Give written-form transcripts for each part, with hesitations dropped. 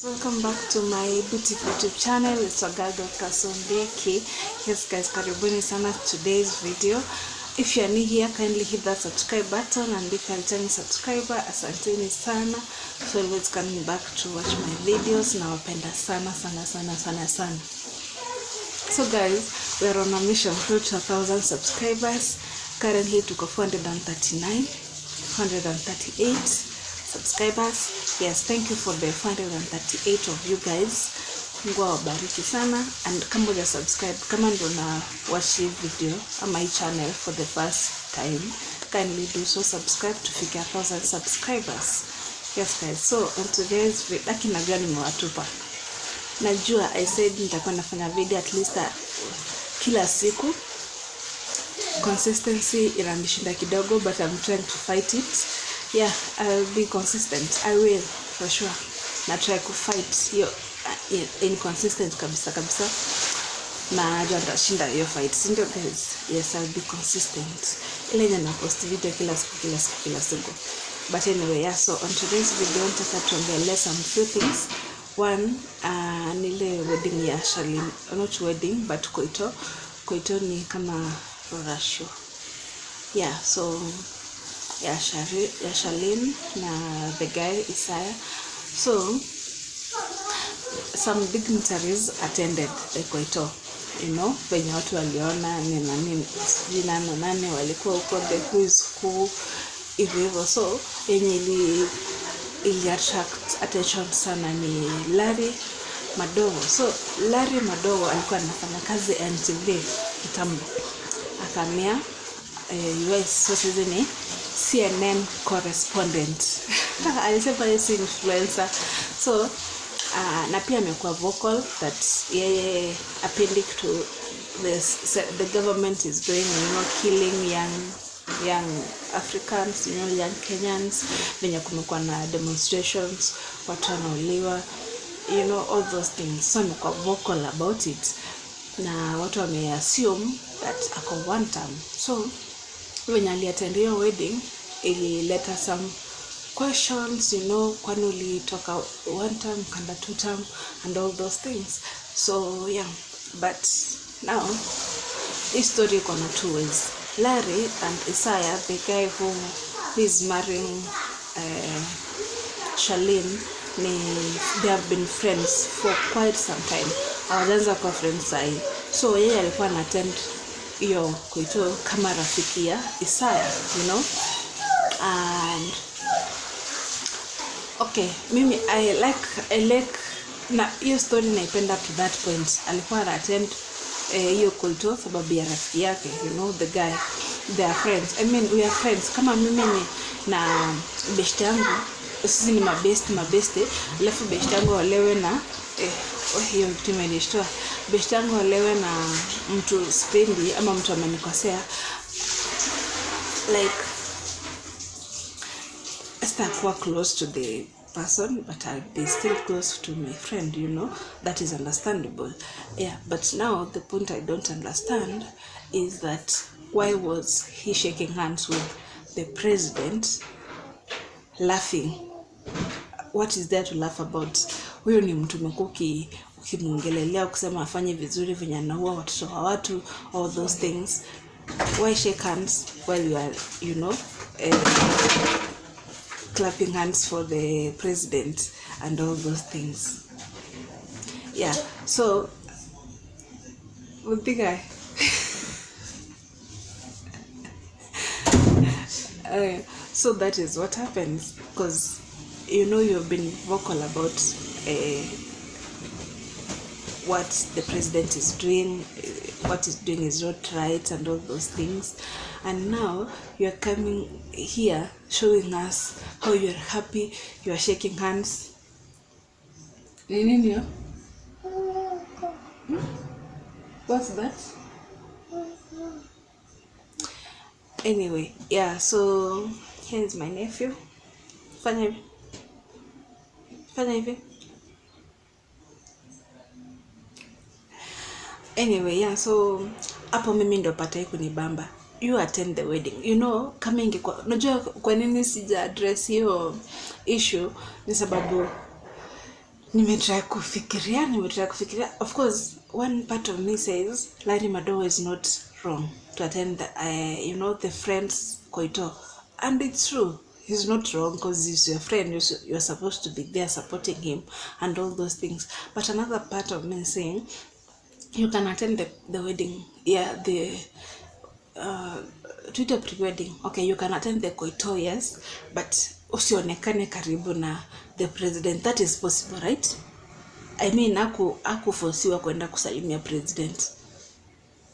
Welcome back to my beautiful YouTube channel. It's Wagaga Kasondeki. Yes guys, karibuni sana today's video. If you are new here, kindly hit that subscribe button, and if you are a returning subscriber, asanteni sana for always coming back to watch my videos. Nawapenda sana. So guys, we are on a mission to 1,000 subscribers. Currently tuko 439, 438 subscribers. Yes, thank you for the 438 of you guys. Mungu awabariki sana. And kama uja subscribe, kama ndo na watch video on my channel for the first time, kindly do so, subscribe to fika 1,000 subscribers. Yes guys, so on today's video, lakini najua nimewatupa. Najua I said nitakuwa nafanya video at least kila siku. Consistency inanishinda kidogo, but I'm trying to fight it. Yeah, I'll be consistent. I will, for sure. Na try to fight yo inconsistent kabisa. Na jua nitashinda hiyo fight. Sindio guys? Yes, I'll be consistent. Ile yenye na post video kila siku. But anyway, yeah, so on today's video nataka tuongelee some few things. One, nile wedding ya Shalin, not wedding but koito ni kama rasho. Yeah, so ya Shalin na the guy Isaiah. So some dignitaries attended the koito, you know, venye watu waliona nani walikuwa huko, the who is who hivyo. So yenye ili attract attention sana ni Larry Madowo. So Larry Madowo alikuwa anafanya kazi NTV kitambo, akamia US, so sasa ni CNN correspondent. Alisema yeye si influencer. So na pia amekuwa vocal that yeye appealing to the government is doing, you know, killing young Africans, you know, young Kenyans. Venye kumekuwa na demonstrations, watu wanauliwa, you know, all those things. So amekuwa vocal about it, na watu wameassume that ako one term. So when I attended your wedding, ilileta some questions, you know, kwani ulitoka one term kanda two term and all those things. So yeah, but now this story iko na two ways. Larry and Isaiah, the guy who is marrying Shalin, they have been friends for quite some time. Hawajaanza kuwa friends sahi. So yeye alikuwa na attend hiyo koito kama rafiki ya Isaiah, you know. And okay, mimi I like na hiyo story naipenda to that point. Alikuwa na attend hiyo koito sababu ya rafiki yake, you know, the guy, they are friends. I mean, we are friends. Kama mimi ni na best yangu, sisi ni mabeste, alafu best yangu walewe na hiyo tumenishtoa. Best yangu walewe na mtu spendi ama mtu amenikosea, like stakuwa close to the person, but I'll be still close to my friend, you know. That is understandable. Yeah, but now the point I don't understand is that why was he shaking hands with the president, laughing? What is there to laugh about? Huyo ni mtu mekuki ukimungelelea kusema afanye vizuri venye anaua watoto wa watu, all those things. Why shake hands while you are, you know, clapping hands for the president and all those things? Yeah, so with the guy so that is what happens, because you know you've been vocal about what the president is doing, what he's doing is not right and all those things, and now you are coming here showing us how you are happy, you are shaking hands. Nini? What's that? Anyway, yeah, so here's my nephew. Fanya hivi. Anyway, yeah, so hapo mimi ndo patai kunibamba. You attend the wedding, you know. Kama ingekuwa, unajua kwa nini sija address hiyo issue, ni sababu nimetry kufikiria. Of course, one part of me says Larry Madowo is not wrong to attend the friends Koito, and it's true. He's not wrong because he's your friend. You're supposed to be there supporting him and all those things. But another part of me is saying you can attend the wedding, the Twitter pre-wedding. Okay, you can attend the Koito, yes, but usionekane karibu na the president. That is possible, right? I mean, akufosiwa kwenda kusalimia president.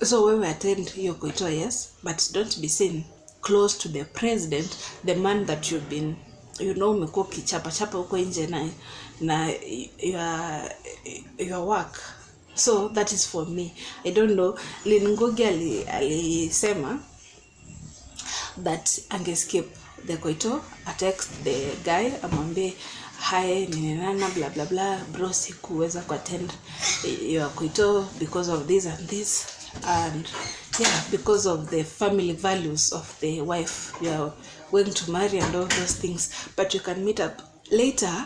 So wewe attend your Koito, yes, but don't be seen close to the president, the man that you've been, umekuwa kichapa huko nje na your work. So that is for me. I don't know. Lynn Ngugi alisema that angeskip the Koito, text the guy amwambie hi ninenana blah blah blah, bro sikuweza kuattend your Koito because of this and this, and because of the family values of the wife you are going to marry and all those things, but you can meet up later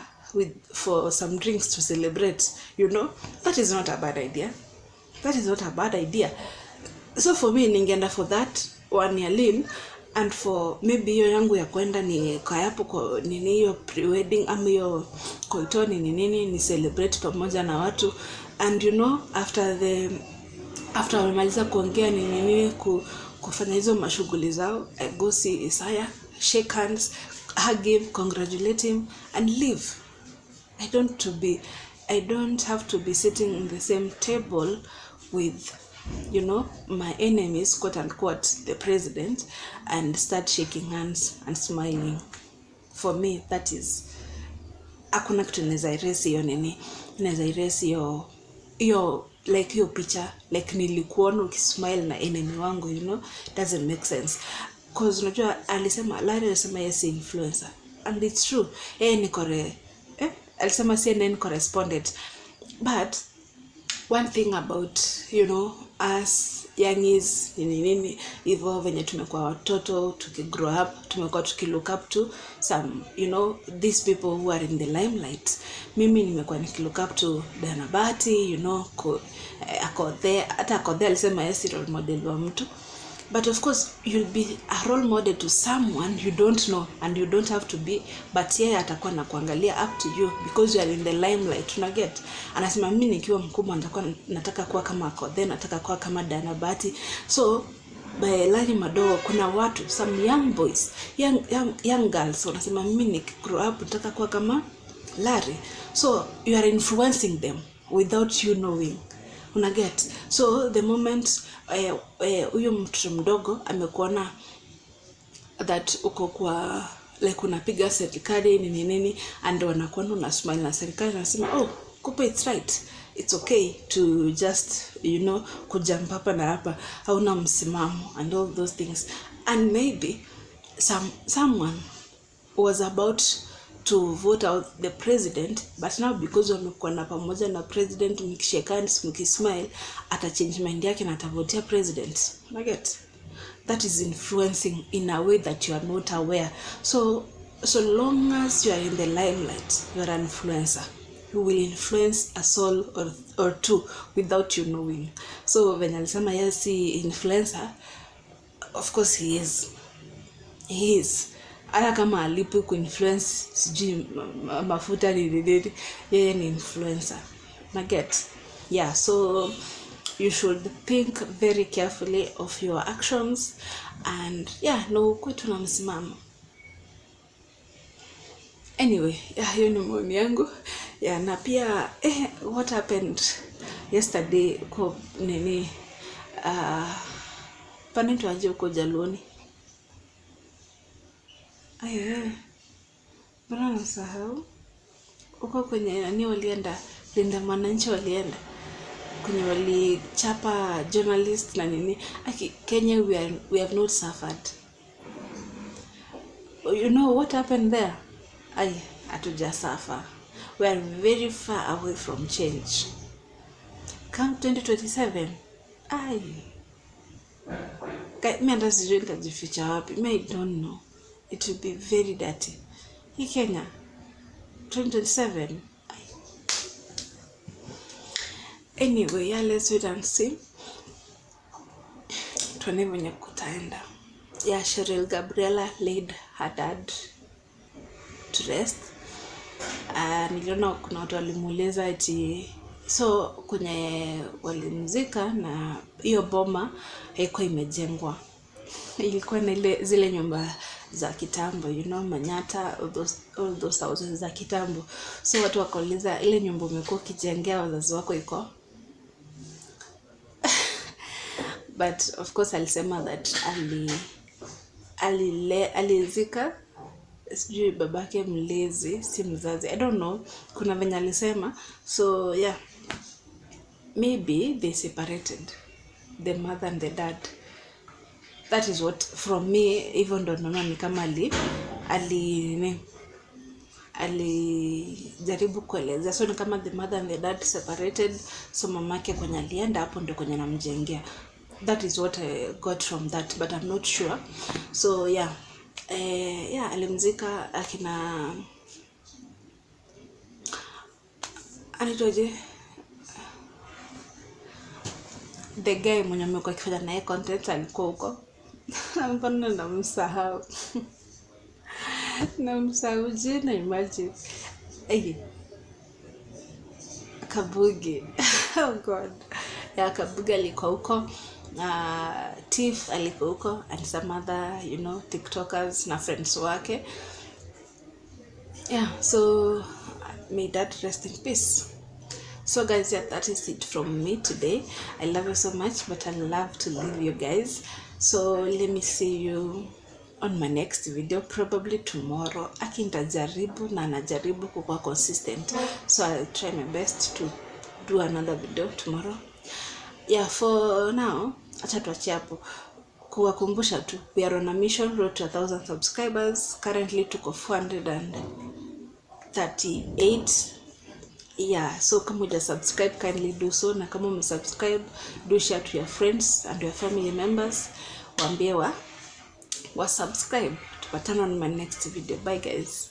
for some drinks to celebrate. That is not a bad idea. So for me, ningeenda for that one year Lynn, and for maybe hiyo yangu ya kwenda ni kayapo kwa nini hiyo pre-wedding ama hiyo Koito ni celebrate pamoja na watu, and after wamemaliza kuongea nini kufanya hizo mashughuli zao, I go see Isaiah, shake hands, hug him, congratulate him and leave. I don't have to be sitting in the same table with my enemies, quote unquote, the president, and start shaking hands and smiling. For me, that is hakuna kitu naweza erase hiyo like hiyo picha, like nilikuona ukismile na enemy wangu, doesn't make sense. Cause unajua Larry alisema yes influencer, and it's true. Alisema CNN correspondent, but one thing about us youngies nini hivyo venye tumekuwa watoto tukigrow up, tumekuwa tukilook up to some these people who are in the limelight. Mimi nimekuwa nikilook up to Danabati, Akodhe alisema yes role model wa mtu. But of course, you'll be a role model to someone you don't know, and you don't have to be, but yeye atakuwa na kuangalia up to you because you are in the limelight. Unaget? Anasema mimi nikiwa mkubwa nataka kuwa kama Akodhe, nataka kuwa kama Danabati. So by Larry Madowo kuna watu, some young boys, young girls wanasema mimi nikigrow up nataka kuwa kama Larry. So you are influencing them without you knowing. Unaget? So the moment huyo mtu mdogo amekuona that uko kwa like unapiga serikali nini and wanakuona una smile na serikali nasema kupa it's right, it's okay to just kujump hapa na hapa, hauna msimamo and all those things, and maybe someone was about to vote out the president, but now because wamekuwa na pamoja na president, mkishekani mkismile, atachange mind yake na atavotea president. Get? That is influencing in a way that you are not aware. So long as you are in the limelight, you are an influencer. You will influence a soul or two without you knowing. So when alisema yes influencer, of course he is. Hata kama alipo kuinfluence sijui mafuta ni yeye ni influencer. Get? Yeah, so you should think very carefully of your actions, and kwetu na msimamo. Anyway, hiyo ni maoni yangu. Na pia what happened yesterday kwa nini panaitwa aje huko Jaluoni. Mbona nasahau? Uko kwenye nani walienda? Linda Mwananchi walienda. Kwenye walichapa journalist na nini. Kenya we have not suffered. You know what happened there? Hatuja suffer. We are very far away from change. Come 2027. Mimi hata sijui nitajificha wapi. I don't know. It will be very dirty. Hii Kenya 2027 Anyway, yeah, let's wait and see. Tuone venye kutaenda. Yeah, Cheryl Gabriela laid her dad to rest. Niliona kuna watu walimuuliza eti so kwenye walimzika na hiyo boma haikuwa imejengwa, ilikuwa na zile nyumba za kitambo, you know, Manyata, all those houses za kitambo. So watu wakauliza ile nyumba umekuwa ukijengea wazazi wako iko? But of course alisema that alizika sijui babake mlezi, si mzazi, I don't know, kuna venye alisema. So yeah, maybe they separated, the mother and the dad. That is what from me, even ndo naona ni kama alijaribu kueleza. So ni kama the mother and the dad separated, so mamake kwenye alienda hapo ndo kwenye namjengea. That is what I got from that, but I'm not sure. So yeah, alimzika akina anitoje the guy mwenye amekuwa akifanya naye content alikuwa huko. Mbona namsahau jina, imagine. Kabugi. Oh God. Yeah, Kabugi alikuwa huko. Tiff alikuwa huko and some other, you know, TikTokers na friends wake. Yeah, so may dad rest in peace. So guys, yeah, that is it from me today. I love you so much, but I love to leave you guys. So let me see you on my next video, probably tomorrow. Nitajaribu na najaribu kuwa consistent, so I'll try my best to do another video tomorrow. Yeah, for now, acha tuachie hapo. Kuwakumbusha tu, we are on a mission, road to 1,000 subscribers. Currently tuko 438. Yeah, so kama uja subscribe, kindly do so, na kama umesubscribe, do share to your friends and your family members, waambie wa subscribe. Tupatana on my next video. Bye guys.